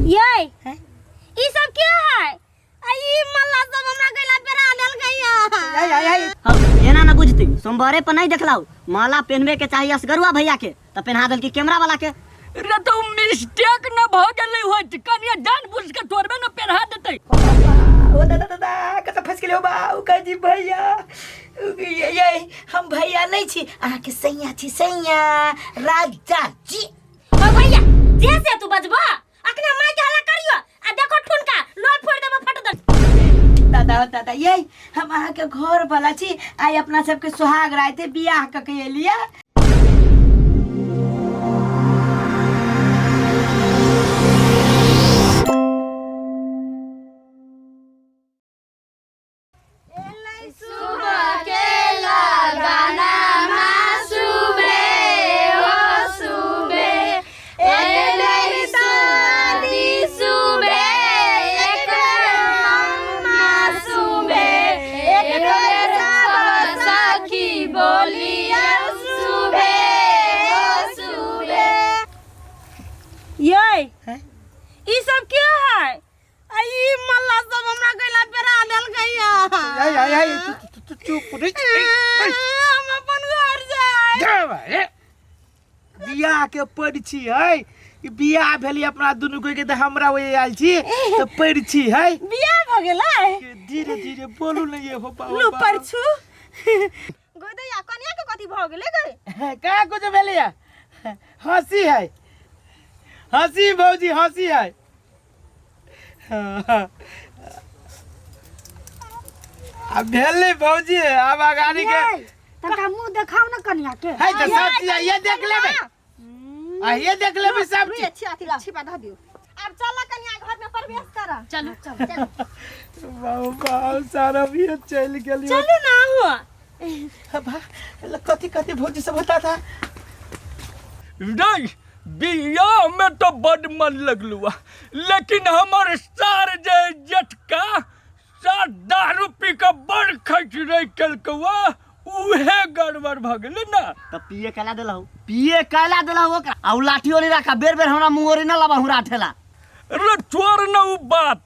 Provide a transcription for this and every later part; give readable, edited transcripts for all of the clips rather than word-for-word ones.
ये ई सब क्या है? आई मल्ला सब हमरा गला पेरा देल गई। एना ना बुझती सोमवारे पर नहीं देखलाऊ माला पहनवे के चाहिए असगरुआ भैया के त पहना देल की कैमरा वाला के। रे तो मिस्टेक न भ गेलै होत कनिया जानबूझ के तोरबे न पेरहा देतै। ओ दादा कत फंस गेलै बा उ काजी भैया ये हम भैया नहीं छी अहाँ के सैया छी सैया राजा जी। ओ भैया जैसे तू बजबा अखने मां के हल्ला करियो आ देखो ठुनका लोल फोड़ देबो फट दे। दादा ये हम अहाँ के घर वाला छी आई अपना सबके सुहाग राते बियाह क के एलिया। ई सब क्या है? आई मल्ला सब हमरा गला पेरा देल गई। चुप रे हम अपन घर जाए। बियाह के पढ़ छी है बियाह भेली अपना दुनु कोई के त हमरा ओए आइल छी त पढ़ छी है बियाह भ गेलै। धीरे धीरे बोलू न ये हो पाओ लू परछु गोदैया कन्या के कथि भ गेलै गई? का कुछ भेले हंसी है हंसी भौजी हंसी है। अब भेले भौजी अब आगानी के तका मुंह देखाओ न कन्या के। है त सब चीज ये देख लेबे आ ये देख लेबे सब चीज। छिपा ध दियो। अब चल कन्या घर में प्रवेश कर। चलो चल बाबा सारा भी चल गेली। चलो ना हुआ कथी कथी भौजी सब होता था। नहीं बियाह में तो बड़ मन लगलुआ लेकिन हमारे सार जे जटका सार दारू पी के बड़ खच रही कलकवा उहे गड़बड़ भ गेलै ना। त पिए काला देलहु ओकरा आ लाठी ओली रखा बेर बेर हमरा मुंह ओरी न लबा हुरा ठेला। रे छोड़ न उ बात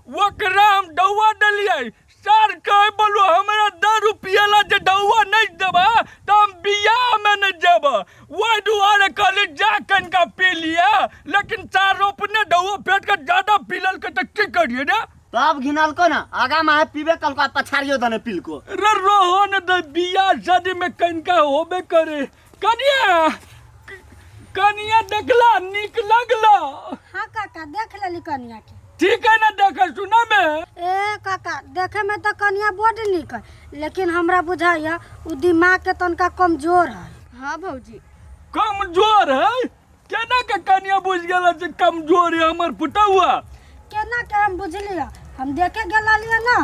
ओकरा हम डौआ डलियै सार कहे बोलो हमरा दारू पियला जे डौआ नहीं देबा त हम बियाह में नहीं जेब वही दुआरे कहले जा कनका पी लिया लेकिन सार अपने डौआ पेट के ज्यादा पिलल के त की करिए रे। तब घिनल को ना आगा में पीबे कल का पछाड़ियो दने पिल को। रे रोहो न द बियाह शादी में कनका होबे करे कनिया देखला निक लगला। हां काका देख लेली कन्या के। ठीक है ना देखे सुना में। ए काका देखे में तो कन्या बड़ निक है लेकिन हमरा बुझाइया उ दिमाग के तनका कमजोर है। हां भौजी कमजोर है केना के कन्या बुझ गेला जे कमजोर है हमर पुतौआ। केना के हम बुझलिया हम देखे गेला लिया ना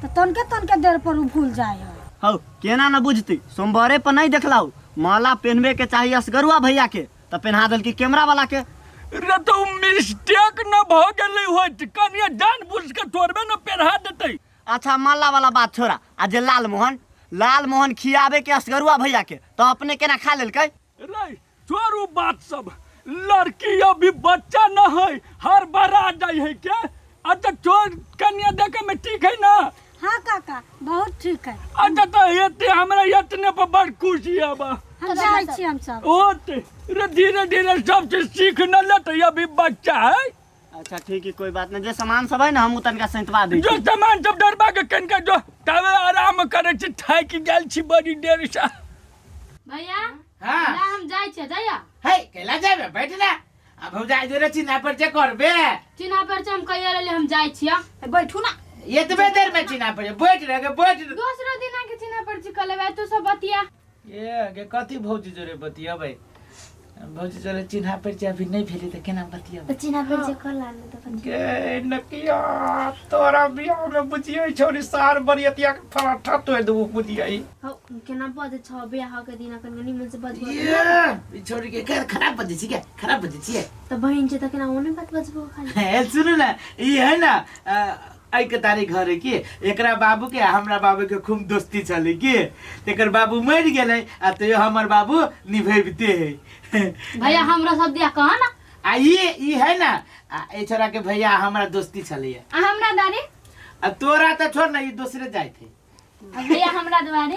तो तनके देर पर उ भूल जाय है। हौ केना न बुझती सोमवारे पर नहीं देखलाऊ माला पहनवे के चाहिए असगरुआ भैया के त पहना देल की कैमरा वाला के। रे तो मिस्टेक न भ गेलै होत कनिया जानबूझ के तोरबे न पेरहा देतै। अच्छा माला वाला बात छोड़ा आ जे लालमोहन खियाबे के असगरुआ भैया के तो अपने केना खा लेलकै। रे छोड़ू बात सब लड़की अभी बच्चा न है हर बार आ जाय है के। अच्छा छोड़ कन्या देखे में ठीक है ना। हाँ काका बहुत ठीक है। अच्छा तो एते हमरा इतने पर बड़ खुशी है बा हम जाय छी हम सब। ओते रे धीरे धीरे सब चीज सीख न लेते अभी बच्चा है। अच्छा ठीक है कोई बात नहीं जे सामान सब है ना हम तनका सैंतवा दे जो सामान सब डरबा के कनका जो तबे आराम करे छी थाक गेल छी बड़ी देर से। भैया हां हम जाय छी जया है केला जाबे बैठ ना अब हम जाय जरे चिन्हा पर जे करबे चिन्हा पर हम कहिया ले हम जाय छी। बैठू ना एतबे देर में चिन्हा पर बैठ रे बैठ। दूसरा दिन के चिन्हा पर कलेबे तू सब बतिया ये के कथी भौजी जोरे बतिया भाई भौजी जोरे चिन्हा पर अभी नहीं भेली त केना बतिया तो चिन्हा पर जे कर लाने तो के नकिया तोरा बियाह में बुझिए छोरी सार बरियतिया के फराठा तोड़ देबो बुझिए। हो केना बजे छ बियाह के दिन कन निमन से बजबो ये छोरी के खराब बजे छी के खराब बजे छी त बहिन जे त केना ओने बात बजबो खाली। ए सुन ना ई है ना आई के तारी घर है कि एकरा बाबू के हमरा बाबू के खूब दोस्ती चले कि तेकर बाबू मर गेले आ तो हमर बाबू निभैबते है। भैया हमरा सब दिया कहा ना आ ये है ना ए छोरा के भैया हमरा दोस्ती चली है। हमरा दारे अब तोरा तो छोड़ ना, ये दूसरे जाए थे भैया हमरा द्वारे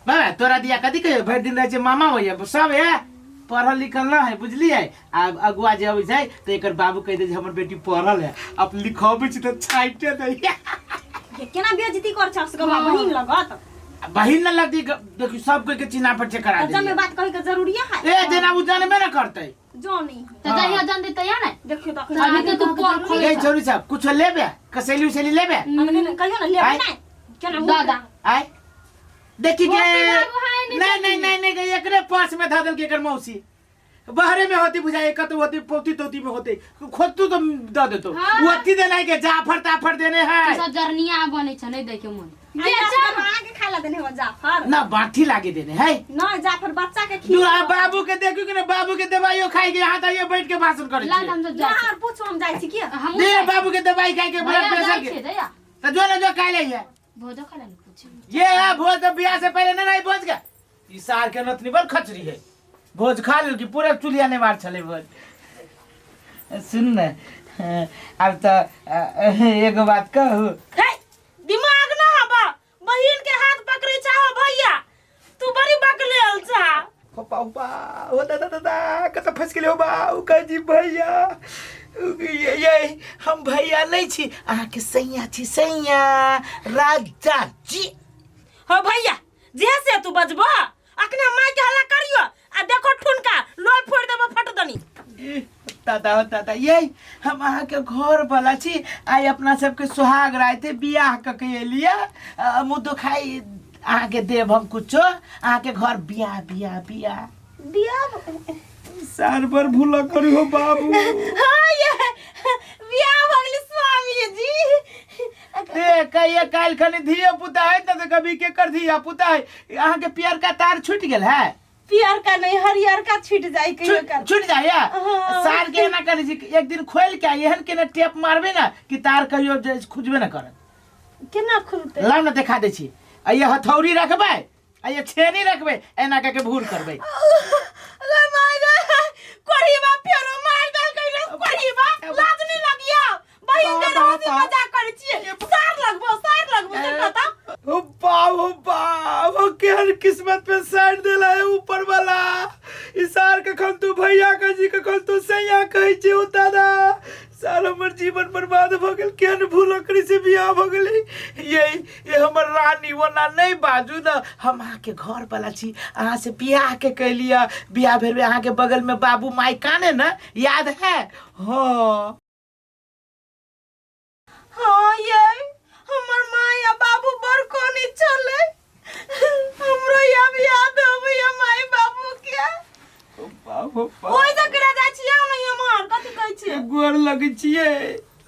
बाबा तोरा दिया कथी कहियो भर दिन रहे मामा होइए सब है पढ़ल लिखल ना है बुझलिए। अब अगुआ जे अबै छै तो एकर बाबू कह दे जे हमर बेटी पढ़ल है अब लिखबै छै त छाइटे दे केना बेइज्जती कर छस ग बहिन लगत बहिन न लगती देखि सब कोई के चिन्हा परिचय करा दे। जब बात कहे के जरूरी है ए जेना उ जानबे न करतै जो नहीं तो जहिया जान देते या ना देखियो त अभी तो तू पढ़ ए छोरी साहब कुछ लेबे कसैली उसेली लेबे कहियो ना ले ना केना दादा आय देखि के बाबू हाय नहीं एकरे पास में धा दल के एकर मौसी बहरे में होती बुझाए कत होती पोती तोती में होते खुद तू तो द देतो ओती देना है के जाफर ताफर देने है सब जर्निया बने छ नहीं देखे मन आगे खा ला देने हो जाफर ना बाठी लागे देने है ना जाफर बच्चा के तू बाबू के देखू कि ना बाबू के दवाइयो खाई के यहाँ तक ये बैठ के भाषण करे ला हम सब जा यार पूछो हम जाई छी की हम दे बाबू के दवाई खाई के ब्लड प्रेशर के दया तो जो ना जो खा ले है भोजो खा ले कुछ ये है भोज तो बियाह से पहले ना नहीं भोज का ई सार के नतनी बड़ खचरी है भोज खा लो कि पूरे चुलिया ने मार चले भोज सुन ना अब तो एगो बात कहू दिमाग ना हबा बहिन के हाथ पकड़े चाहो भैया तू बड़ी बकलेल चा पापा ओ दादा कत फंस गेले हो बा ओ काजी भैया ये हम भैया नहीं छी अहाँ के सैया छी सैया राजा जी हो भैया जैसे तू बजबो अखने माय के हल्ला करियो आ देखो ठुनका लोल फोड़ देबो फट दनी दादा ये हम अहाँ के घर वाला छी आई अपना सबके सुहाग राते बियाह क के लिया मुंह तो खाई अहाँ के देव हम कुछो अहाँ के घर बियाह बिया सार पर भूला करी हो बाबू हां ये बिया भगली स्वामी जी ए कहिए काल खनी धिया पुता है त कभी के कर धिया पुता है अहाँ के पियर का तार छूट गेल है पियर का नहीं हरियर का छूट जाई कहियो का छूट जाए सार के ना करे एक दिन खोल के एहन के ना टेप मारबे ना कि तार कहियो खुजबे ना करत केना खुलते लाउ ना दिखा दे छी आइए हथौड़ी रखबै आइए छेनी रखबै एना के भूर करबै अरे माय गॉड कोरीबा फेरो मार दल कइले कोरीबा लाज नहीं लगिया बहिन के रोजी मजाक करे छी सार लगबो से पता ओ बाबू केहन किस्मत पे साइड देला है ऊपर वाला इसार के खन तू भैया का जी के खन तू सैया कहै छी ओ दादा सारा हमर जीवन बर्बाद भ गेल केहन भूल करी से बियाह भ गेलै ये हमर रानी वना नहीं बाजू न हम अहाँ के घर वाला छी अहाँ से बियाह के कहलिया बियाह भेल में अहाँ के बगल में बाबू माई काने न याद है हां हां ये हमर माय आ बाबू बर कोनी चले हमरो याद आबै माय बाबू के बाबू ओइ जकरा जा छियै न हमर कथि कहै छी गोर लगै छियै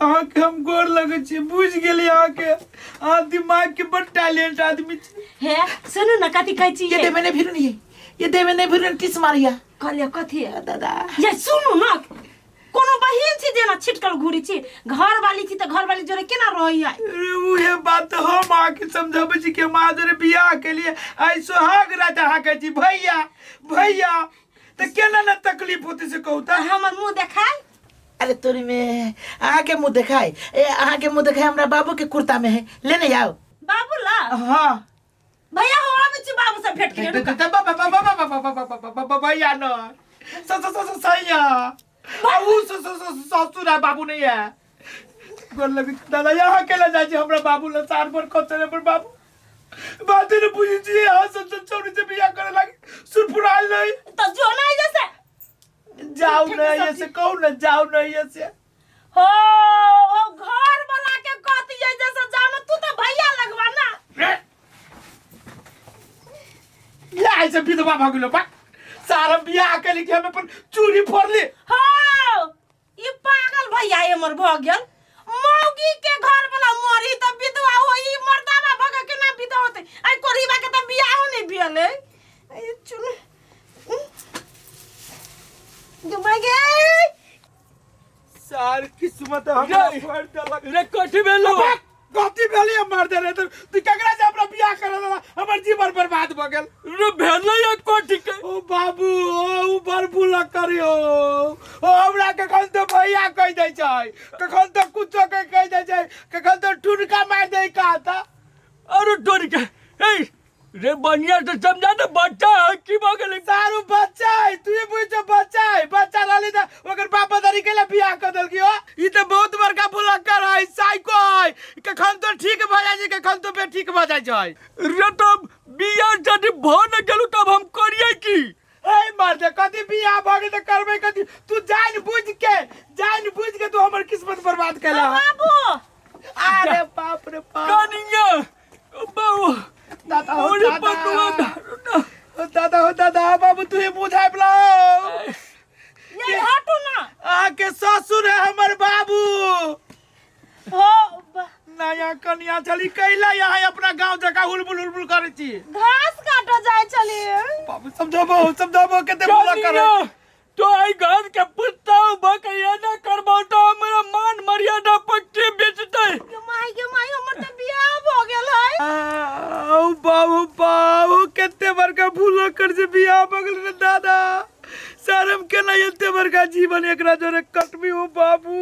अहाँ के हम गोर लगै छियै बुझ गेली अहाँ के अहाँ दिमाग के बड़ टैलेंट आदमी छी हे सुनु न कथि कहै छी ये देवे नहीं फिरन ये देवे नहीं फिरन टिस मारिया कहले कथि दादा ये सुनु न कोनो बहिन छी जेना छिटकल घुरी छी घर वाली छी त घर वाली जोरे केना रहै अरे उहे बात हम आके समझाबै छी के मादर बियाह के लिए आई सुहाग रात अहाँ के जी भैया त केना न तकलीफ होती से कहू त हमर मुंह देखाई अरे तोरी में अहाँ के मुंह देखाई अहाँ के मुंह देखाई हमरा बाबू के कुर्ता में है लेने आओ बाबू ला हां भैया हो आबै छी बाबू से भेट के भैया न सैया बाबू ससुर है बाबू नहीं है गोर लगी दादा यहाँ के जाए छी हमरा बाबू ल सार पर कोतरे पर बाबू बात ने पूछी छी यहाँ सब चोरी से बियाह करे लगे सुरपुराल नहीं तो जो नहीं जैसे जाओ नहीं ऐसे कहू न जाओ नहीं ऐसे हो ओ घर वाला के कहती है जैसे जानो तू तो भैया लगवा ना या ऐसे विधवा भ गेलो बा सारा बियाह के लिए हम अपन चूड़ी फोड़ ली हो ई पागल भैया हमर भ गेल मौगी के घर वाला मरी त विधवा होई मर्दावा भग के ना विधवा होते आई कोरीबा के त बियाह नहीं भेले आई चुन दुबगे सार किस्मत हमरा फोड़ देलक रे कथि भेलो गति भेली मार दे रे तू ककरा से हमरा हमरा बियाह करे दादा हमर जीवन बर्बाद भ गेल रे भेलै या कोठी के ओ बाबू ओ ऊपर भूल करियो ओ हमरा कखन तो भैया कह दै छै कखन तो कुछो के कह दै छै कखन तो ठुनका मार दे का था अरे टोरी के ए रे बनिया से समझा ना बच्चा है की भ गेलै सारू बच्चा है तू ये बुझ बच्चा है बच्चा लाली त ओकर बाप दादी के लिए बियाह कर देल कियो ई त बहुत बड़का भुलक्कर है साइको है कखन तो ठीक भ जाय छै कखन तो बे ठीक भ जाय छै रे तब बियाह जदी भ न गेलु तब हम करियै की ए मार दे कथी बियाह भ गेल त करबै कथी तू जान बुझ के तू हमर किस्मत बर्बाद कैला बाबू अरे बाप रे बाप कनिया बाबू दादा हो ओरे दादा पटुआ दादा हो दादा बाबू तू ये बुझाय बला ये हटू ना आके ससुर है हमर बाबू हो नया कन्या चली कैला यहाँ अपना गांव जगह हुलबुल करे छी घास काटो जाय चलिए बाबू समझाबो केते बोला करे कनिया तो आई घर के पुताऊ बकैया ना करबो तो हमरा मान मर्यादा पक्के बेचतै के माई हमर त बियाह भ गेल है ओ बाबू केते बड़का भूल कर जे बियाह बगल रे दादा शर्म के नहीं एते बड़का जीवन एकरा जोरे कटबी हो बाबू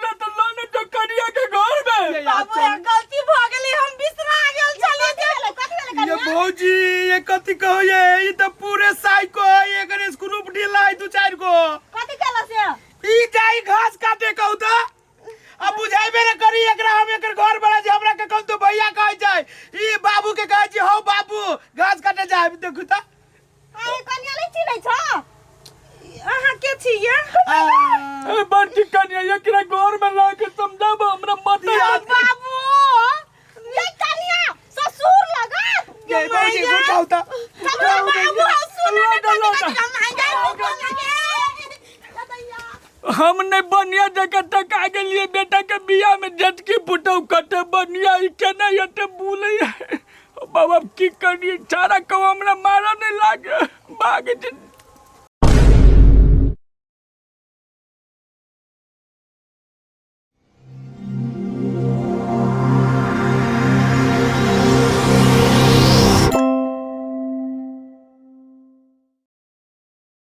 ना तो लाने तो कनिया के घर में बाबू ये गलती भ गेली हम बिसरा गेल चलिए ये भौजी ये कथी कहो ये तो पूरे साइको है एकरे ग्रुप ढीला है दू चार को कथि केला से ई जाई घास काटे कहू त अब बुझाइबे न करी एकरा हम एकर घर बड़ा जे हमरा के कहू तो भैया कहै छै ई बाबू के कहै छै हौ बाबू घास काटे जाय देखू त ए कन्या ले चिनै छ अहाँ के छियै ए बंटी कनिया एकरा घर में ला के समझाबो हमरा मत बाबू ये कन्या ससुर लगा ये भौजी उठाऊ त बाबू सुन हम नहीं बनिया जगह तक आ गेलिए बेटा के बियाह में झटकी फुटौ कटे बनिया ई केना एते बुलै बाबा की करिए सारा कौ हमरा मारा नहीं लागे भाग